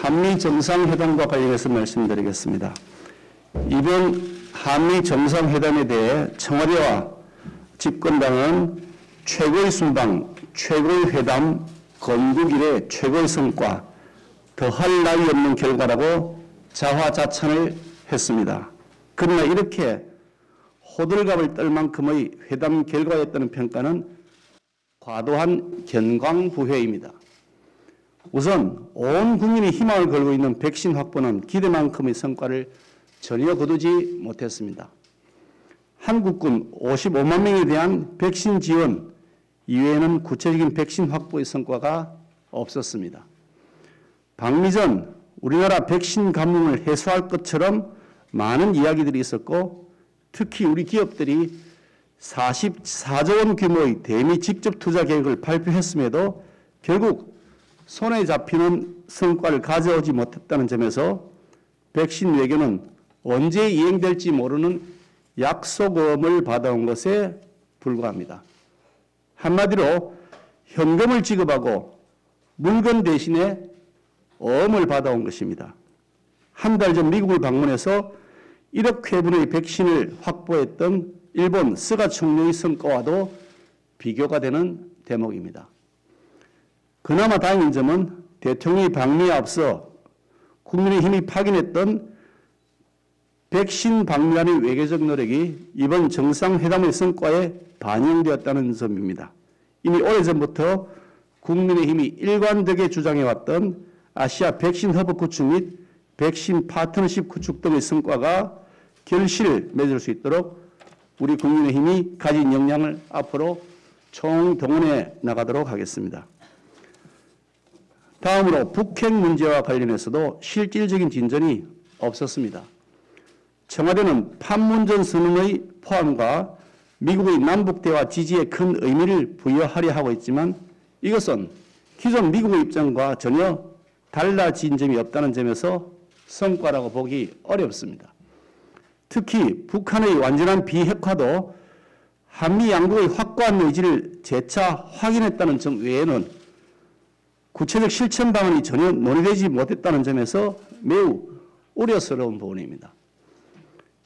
한미 정상회담과 관련해서 말씀드리겠습니다. 이번 한미 정상회담에 대해 청와대와 집권당은 최고의 순방, 최고의 회담, 건국 이래 최고의 성과, 더할 나위 없는 결과라고 자화자찬을 했습니다. 그러나 이렇게 호들갑을 떨 만큼의 회담 결과였다는 평가는 과도한 견광부회입니다. 우선 온 국민이 희망을 걸고 있는 백신 확보는 기대만큼의 성과를 전혀 거두지 못했습니다. 한국군 55만 명에 대한 백신 지원 이외에는 구체적인 백신 확보의 성과가 없었습니다. 방미 전 우리나라 백신 가뭄을 해소할 것처럼 많은 이야기들이 있었고, 특히 우리 기업들이 44조 원 규모의 대미 직접 투자 계획을 발표했음에도 결국 손에 잡히는 성과를 가져오지 못했다는 점에서 백신 외교는 언제 이행될지 모르는 약속음을 받아온 것에 불과합니다. 한마디로 현금을 지급하고 물건 대신에 어음을 받아온 것입니다. 한 달 전 미국을 방문해서 1억 회분의 백신을 확보했던 일본 스가 총리의 성과와도 비교가 되는 대목입니다. 그나마 다행인 점은 대통령이 방미에 앞서 국민의힘이 파견했던 백신 방미안의 외교적 노력이 이번 정상회담의 성과에 반영되었다는 점입니다. 이미 오래전부터 국민의힘이 일관되게 주장해왔던 아시아 백신 허브 구축 및 백신 파트너십 구축 등의 성과가 결실을 맺을 수 있도록 우리 국민의힘이 가진 역량을 앞으로 총동원해 나가도록 하겠습니다. 다음으로 북핵 문제와 관련해서도 실질적인 진전이 없었습니다. 청와대는 판문점 선언의 포함과 미국의 남북대화 지지에 큰 의미를 부여하려 하고 있지만 이것은 기존 미국의 입장과 전혀 달라진 점이 없다는 점에서 성과라고 보기 어렵습니다. 특히 북한의 완전한 비핵화도 한미 양국의 확고한 의지를 재차 확인했다는 점 외에는 구체적 실천 방안이 전혀 논의되지 못했다는 점에서 매우 우려스러운 부분입니다.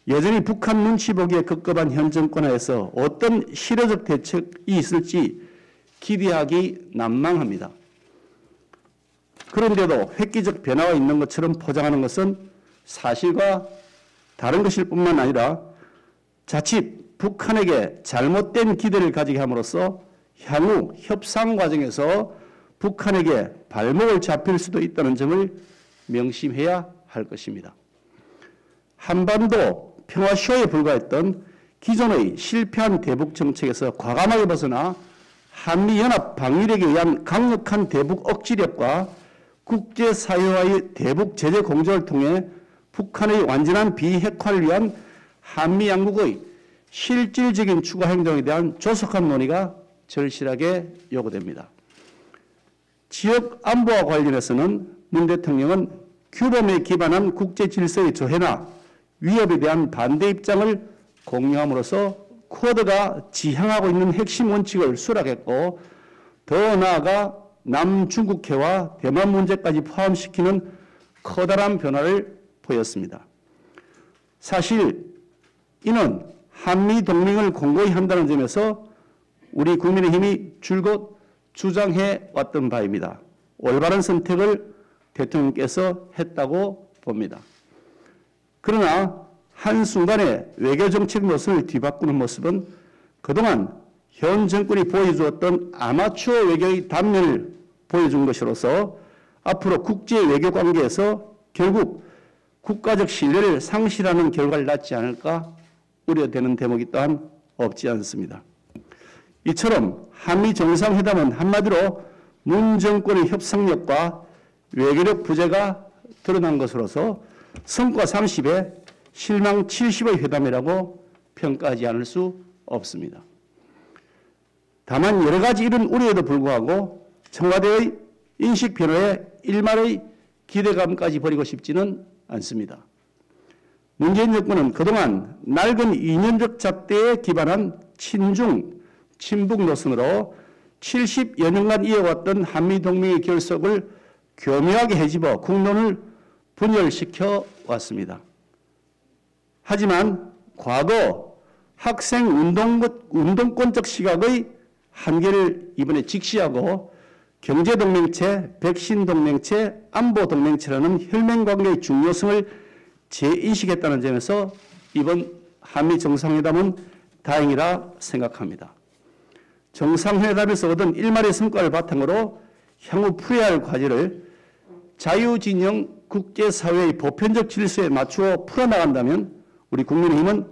여전히 북한 눈치 보기에 급급한 현 정권하에서 어떤 실효적 대책이 있을지 기대하기 난망합니다. 그런데도 획기적 변화가 있는 것처럼 포장하는 것은 사실과 다른 것일 뿐만 아니라 자칫 북한에게 잘못된 기대를 가지게 함으로써 향후 협상 과정에서 북한에게 발목을 잡힐 수도 있다는 점을 명심해야 할 것입니다. 한반도 평화쇼에 불과했던 기존의 실패한 대북 정책에서 과감하게 벗어나 한미연합 방위력에 의한 강력한 대북 억지력과 국제사회와의 대북 제재 공조를 통해 북한의 완전한 비핵화를 위한 한미 양국의 실질적인 추가 행동에 대한 조속한 논의가 절실하게 요구됩니다. 지역 안보와 관련해서는 문 대통령은 규범에 기반한 국제 질서의 조회나 위협에 대한 반대 입장을 공유함으로써 쿼드가 지향하고 있는 핵심 원칙을 수락했고, 더 나아가 남중국해와 대만 문제까지 포함시키는 커다란 변화를 보였습니다. 사실 이는 한미 동맹을 공고히 한다는 점에서 우리 국민의힘이 줄곧 주장해 왔던 바입니다. 올바른 선택을 대통령께서 했다고 봅니다. 그러나 한순간에 외교정책 노선을 뒤바꾸는 모습은 그동안 현 정권이 보여주었던 아마추어 외교의 단면을 보여준 것으로서 앞으로 국제 외교 관계에서 결국 국가적 신뢰를 상실하는 결과를 낳지 않을까 우려되는 대목이 또한 없지 않습니다. 이처럼 한미 정상회담은 한마디로 문 정권의 협상력과 외교력 부재가 드러난 것으로서 성과 30에 실망 70의 회담이라고 평가하지 않을 수 없습니다. 다만 여러 가지 이런 우려에도 불구하고 청와대의 인식 변화에 일말의 기대감까지 버리고 싶지는 않습니다. 문재인 정권은 그동안 낡은 이념적 잣대에 기반한 친중, 친북 노선으로 70여 년간 이어왔던 한미동맹의 결속을 교묘하게 헤집어 국론을 분열시켜 왔습니다. 하지만 과거 학생 운동권적 시각의 한계를 이번에 직시하고 경제동맹체, 백신동맹체, 안보동맹체라는 혈맹관계의 중요성을 재인식했다는 점에서 이번 한미 정상회담은 다행이라 생각합니다. 정상회담에서 얻은 일말의 성과를 바탕으로 향후 풀어야 할 과제를 자유진영 국제사회의 보편적 질서에 맞추어 풀어나간다면 우리 국민의힘은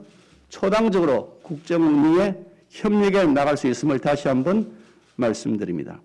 초당적으로 국정운영에 협력해 나갈 수 있음을 다시 한번 말씀드립니다.